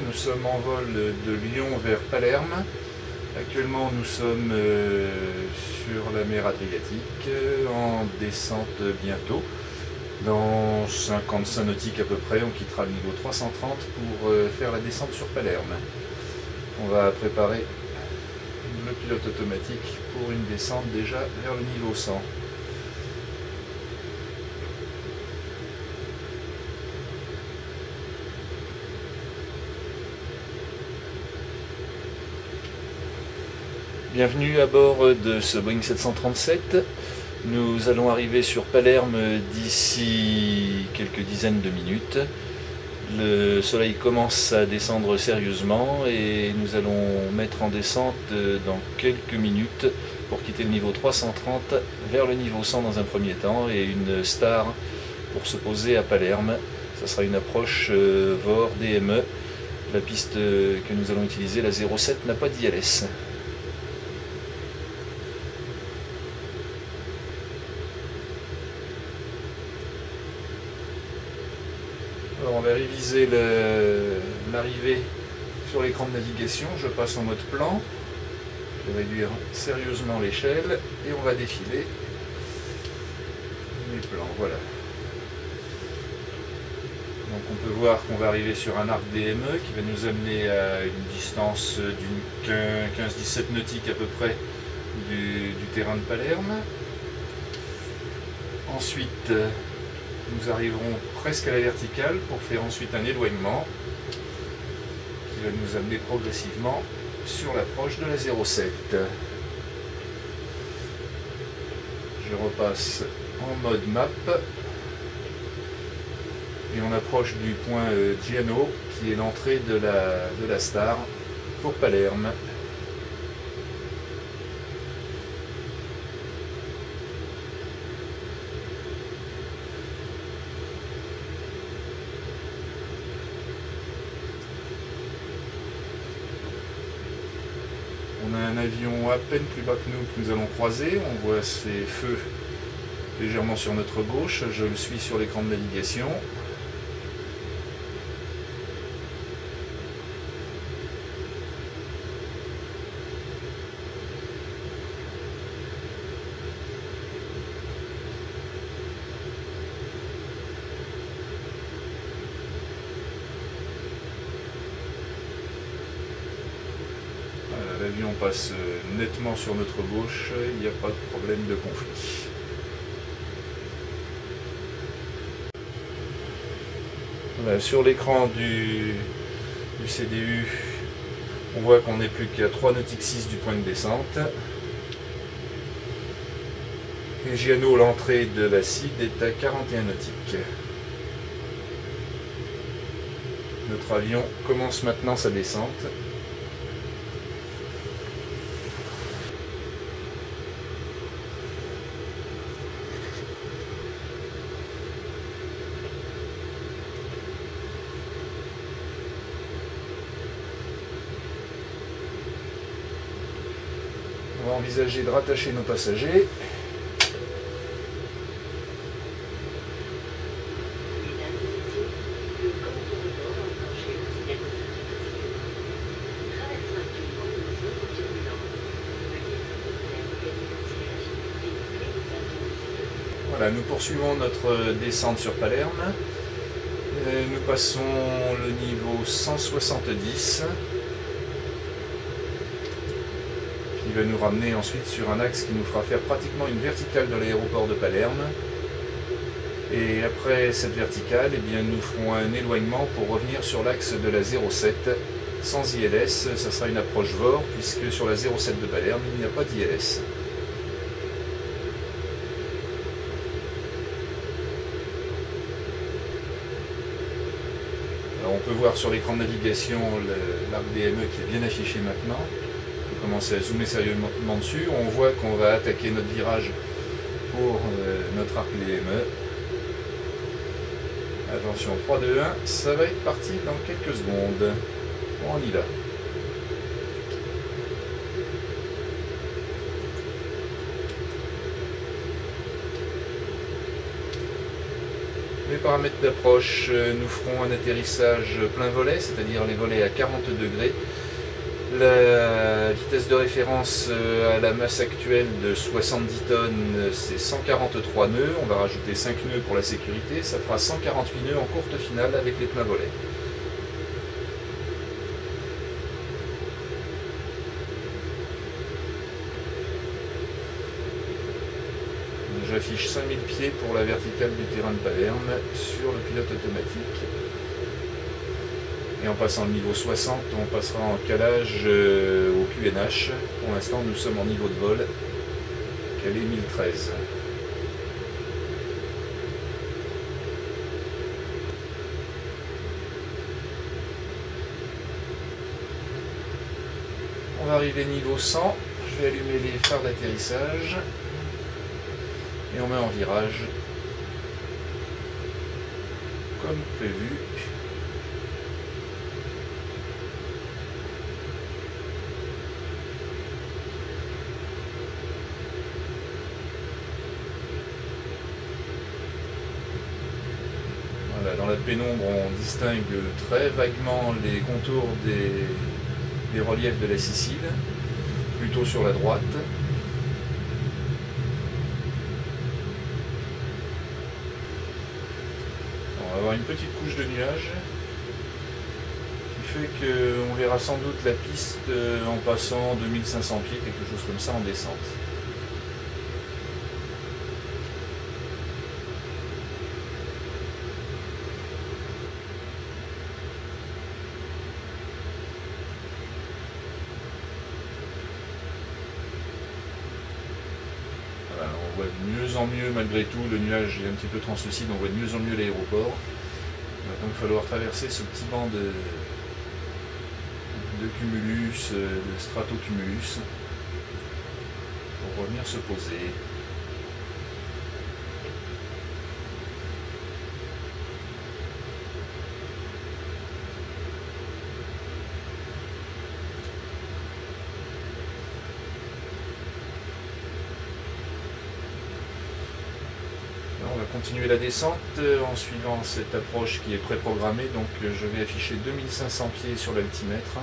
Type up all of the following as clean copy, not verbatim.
Nous sommes en vol de Lyon vers Palerme. Actuellement, nous sommes sur la mer Adriatique, en descente bientôt. Dans 55 nautiques à peu près, on quittera le niveau 330 pour faire la descente sur Palerme. On va préparer le pilote automatique pour une descente déjà vers le niveau 100. Bienvenue à bord de ce Boeing 737. Nous allons arriver sur Palerme d'ici quelques dizaines de minutes. Le soleil commence à descendre sérieusement et nous allons mettre en descente dans quelques minutes pour quitter le niveau 330 vers le niveau 100 dans un premier temps et une star pour se poser à Palerme. Ça sera une approche VOR DME. La piste que nous allons utiliser, la 07, n'a pas d'ILS. Alors on va réviser l'arrivée sur l'écran de navigation. Je passe en mode plan. Je vais réduire sérieusement l'échelle et on va défiler les plans. Voilà. Donc on peut voir qu'on va arriver sur un arc DME qui va nous amener à une distance d'une 15-17 nautiques à peu près du terrain de Palerme. Ensuite, nous arriverons presque à la verticale pour faire ensuite un éloignement qui va nous amener progressivement sur l'approche de la 07. Je repasse en mode map et on approche du point Giano qui est l'entrée de la star pour Palerme. On a un avion à peine plus bas que nous allons croiser. On voit ses feux légèrement sur notre gauche. Je le suis sur l'écran de navigation. L'avion passe nettement sur notre gauche, il n'y a pas de problème de conflit. Voilà, sur l'écran du CDU, on voit qu'on n'est plus qu'à 3 nautiques 6 du point de descente. Et Giano, l'entrée de la CID, est à 41 nautiques. Notre avion commence maintenant sa descente. On va envisager de rattacher nos passagers. Voilà, nous poursuivons notre descente sur Palerme. Nous passons le niveau 170. Il va nous ramener ensuite sur un axe qui nous fera faire pratiquement une verticale dans l'aéroport de Palerme. Et après cette verticale, eh bien, nous ferons un éloignement pour revenir sur l'axe de la 07 sans ILS. Ça sera une approche VOR puisque sur la 07 de Palerme, il n'y a pas d'ILS. Alors on peut voir sur l'écran de navigation l'arc DME qui est bien affiché maintenant. Commencer à zoomer sérieusement dessus, on voit qu'on va attaquer notre virage pour notre arc DME. Attention, 3, 2, 1, ça va être parti dans quelques secondes. On y va. Les paramètres d'approche, nous ferons un atterrissage plein volet, c'est-à-dire les volets à 40 degrés. La vitesse de référence à la masse actuelle de 70 tonnes, c'est 143 nœuds. On va rajouter 5 nœuds pour la sécurité. Ça fera 148 nœuds en courte finale avec les pleins volets. J'affiche 5000 pieds pour la verticale du terrain de Palerme sur le pilote automatique. Et en passant le niveau 60, on passera en calage au QNH. Pour l'instant, nous sommes en niveau de vol, calé 1013. On va arriver niveau 100. Je vais allumer les phares d'atterrissage. Et on met en virage, comme prévu. Voilà, dans la pénombre, on distingue très vaguement les contours des reliefs de la Sicile, plutôt sur la droite. On va avoir une petite couche de nuages qui fait qu'on verra sans doute la piste en passant 2500 pieds, quelque chose comme ça en descente. Voilà, on voit de mieux en mieux, malgré tout, le nuage est un petit peu translucide, on voit de mieux en mieux l'aéroport. Il va donc falloir traverser ce petit banc de cumulus, de stratocumulus, pour revenir se poser. On va continuer la descente en suivant cette approche qui est préprogrammée. Donc je vais afficher 2500 pieds sur l'altimètre.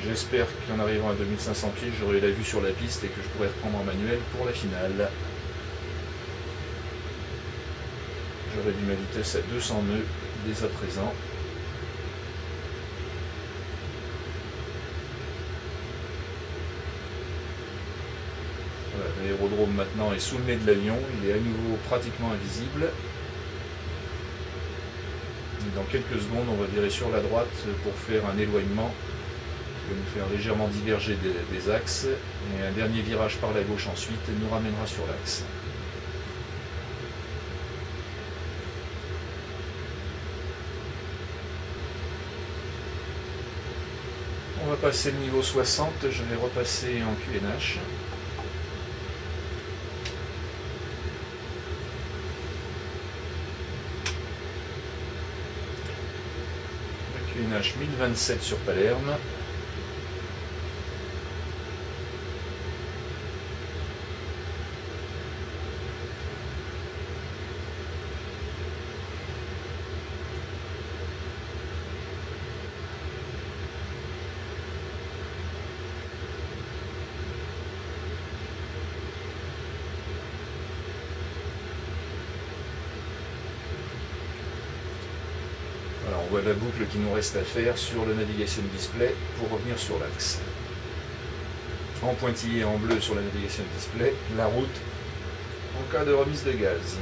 J'espère qu'en arrivant à 2500 pieds, j'aurai la vue sur la piste et que je pourrai reprendre en manuel pour la finale. Je réduis ma vitesse à 200 nœuds dès à présent. Voilà, l'aérodrome maintenant est sous le nez de l'avion, il est à nouveau pratiquement invisible. Et dans quelques secondes, on va virer sur la droite pour faire un éloignement qui va nous faire légèrement diverger des axes. Et un dernier virage par la gauche ensuite nous ramènera sur l'axe. On va passer le niveau 60, je vais repasser en QNH. QNH 1027 sur Palerme. Voilà, on voit la boucle qui nous reste à faire sur le Navigation Display pour revenir sur l'axe. En pointillé en bleu sur la Navigation Display, la route en cas de remise de gaz.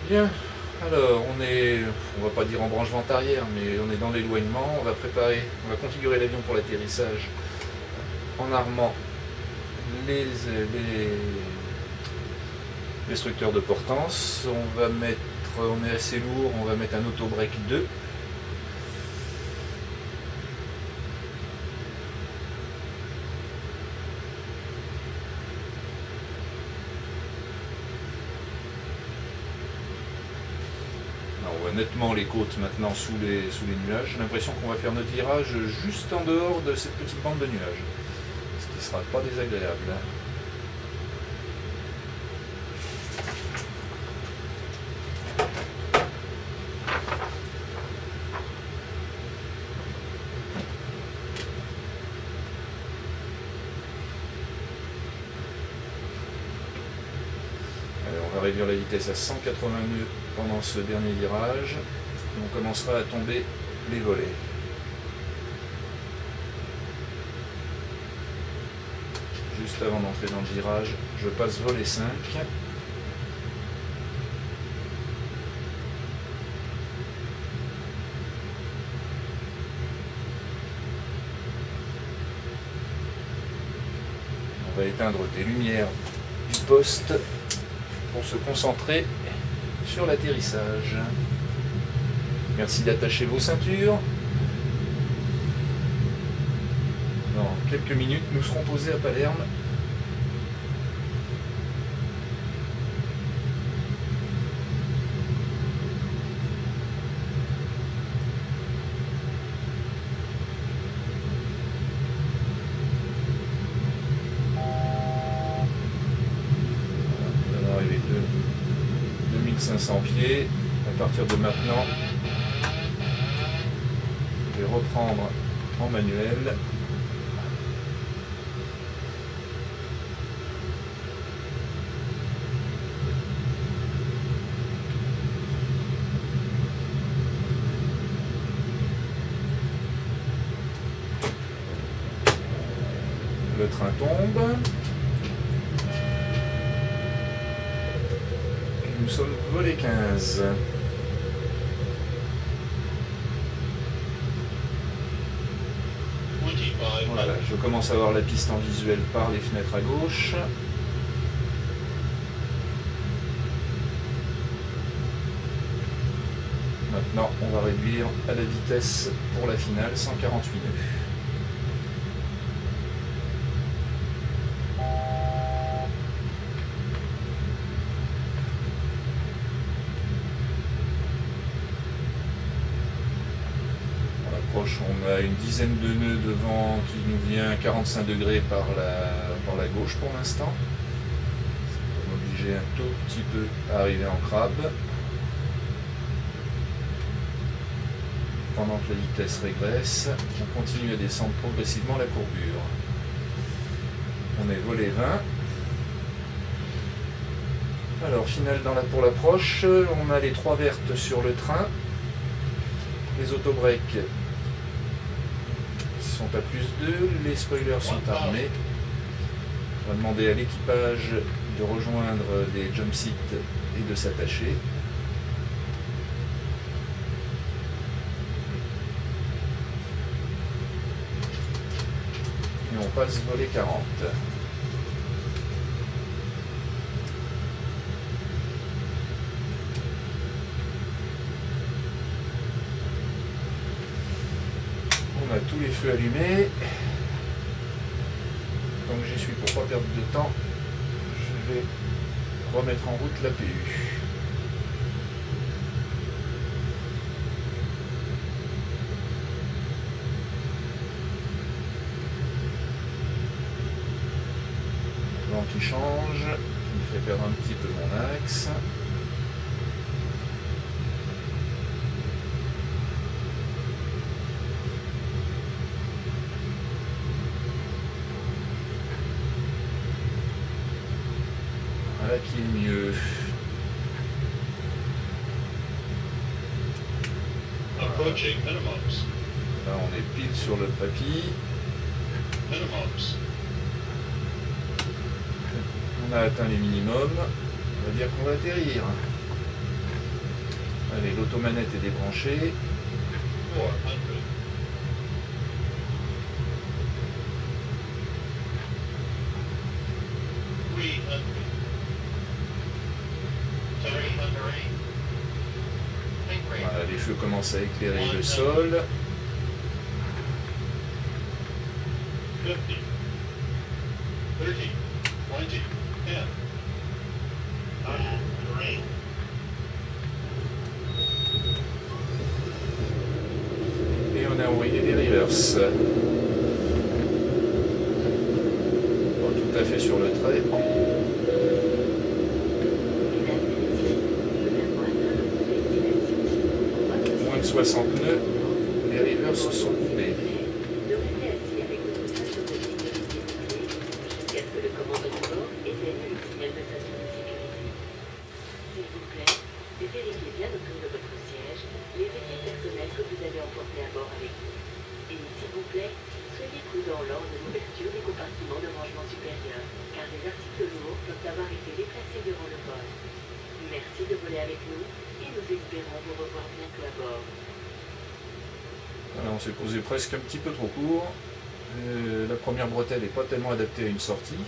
Bien, alors on va pas dire en branche vent arrière, mais on est dans l'éloignement. On va configurer l'avion pour l'atterrissage en armant les destructeurs de portance. On est assez lourd, on va mettre un auto-break 2. On on voit nettement les côtes maintenant sous les nuages. J'ai l'impression qu'on va faire notre virage juste en dehors de cette petite bande de nuages. Ce qui ne sera pas désagréable. On va réduire la vitesse à 180 nœuds pendant ce dernier virage et on commencera à tomber les volets. Juste avant d'entrer dans le virage, je passe volet 5. On va éteindre des lumières du poste pour se concentrer sur l'atterrissage. Merci d'attacher vos ceintures. Dans quelques minutes, nous serons posés à Palerme. On va arriver de 2500 pieds. À partir de maintenant, je vais reprendre en manuel. Le train tombe. Et nous sommes volet 15. Voilà, je commence à voir la piste en visuel par les fenêtres à gauche. Maintenant, on va réduire à la vitesse pour la finale, 148 nœuds. On a une dizaine de nœuds devant qui nous vient 45 degrés par la gauche pour l'instant. Ça va m'obliger un tout petit peu à arriver en crabe. Pendant que la vitesse régresse, on continue à descendre progressivement la courbure. On est volet 20. Alors, finale pour l'approche, on a les 3 vertes sur le train. Les autobreaks sont à +2, les spoilers sont armés. On va demander à l'équipage de rejoindre des jump seats et de s'attacher. Et on passe volet 40. On a tous les feux allumés. Donc j'y suis pour pas perdre de temps. Je vais remettre en route la PU. Le vent qui change, qui me fait perdre un petit peu mon axe. Voilà qui est mieux. Approaching minimums. Là on est pile sur le papy. Minimums. On a atteint les minimums. On va dire qu'on va atterrir. Allez, l'automanette est débranchée. 400. 300. 308. Voilà, les feux commencent à éclairer le sol. 50. 30. 20. 10. 9. reverse. Pas tout à fait sur le trait. Moins de 60 nœuds, les rivers se sont coupés. Vérifiez bien autour de votre siège les effets personnels que vous allez emporter à bord avec vous. Et s'il vous plaît, soyez prudent lors de l'ouverture des compartiments de rangement supérieur, car des articles lourds peuvent avoir été déplacés durant le vol. Merci de voler avec nous et nous espérons vous revoir bientôt à bord. Voilà, on s'est posé presque un petit peu trop court. La première bretelle n'est pas tellement adaptée à une sortie.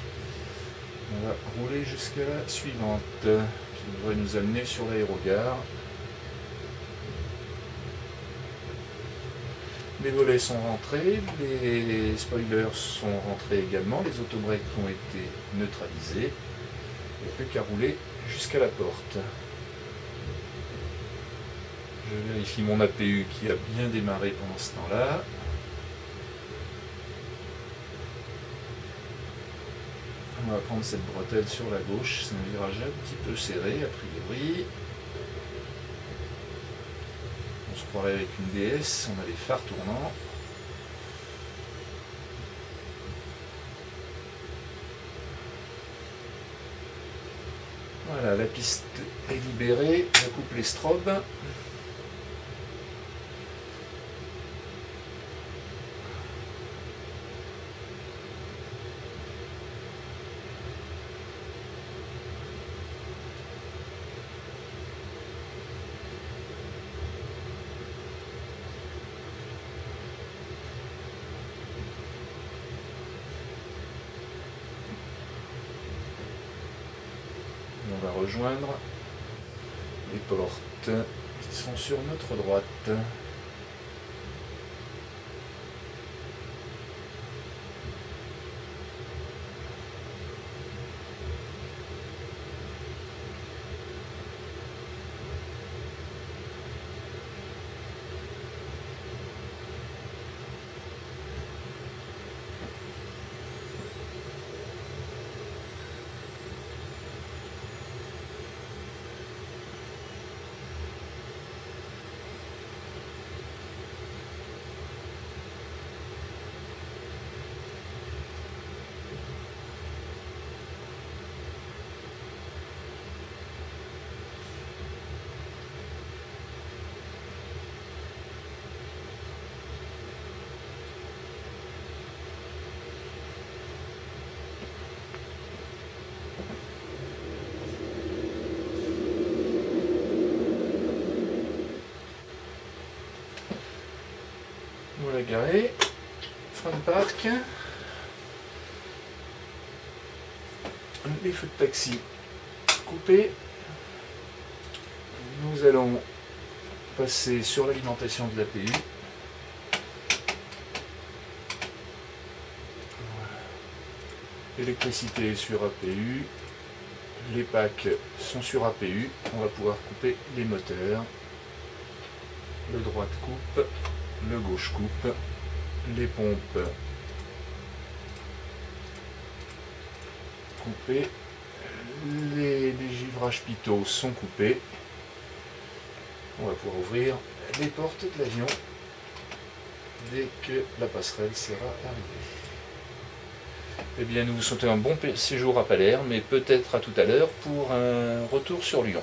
On va rouler jusqu'à la suivante, qui devrait nous amener sur l'aérogare. Les volets sont rentrés, les spoilers sont rentrés également, les autobreaks ont été neutralisés. Il n'y a plus qu'à rouler jusqu'à la porte. Je vérifie mon APU qui a bien démarré pendant ce temps-là. On va prendre cette bretelle sur la gauche, c'est un virage un petit peu serré a priori. On se croirait avec une DS, on a les phares tournants. Voilà, la piste est libérée, on coupe les strobes. On va rejoindre les portes qui sont sur notre droite. Voilà garé, front park, les feux de taxi coupés. Nous allons passer sur l'alimentation de l'APU. L'électricité est sur APU, les packs sont sur APU, on va pouvoir couper les moteurs. Le droite coupe, le gauche coupe, les pompes coupées, les givrages pitot sont coupés. On va pouvoir ouvrir les portes de l'avion dès que la passerelle sera arrivée. Eh bien, nous vous souhaitons un bon séjour à Palerme et peut-être à tout à l'heure pour un retour sur Lyon.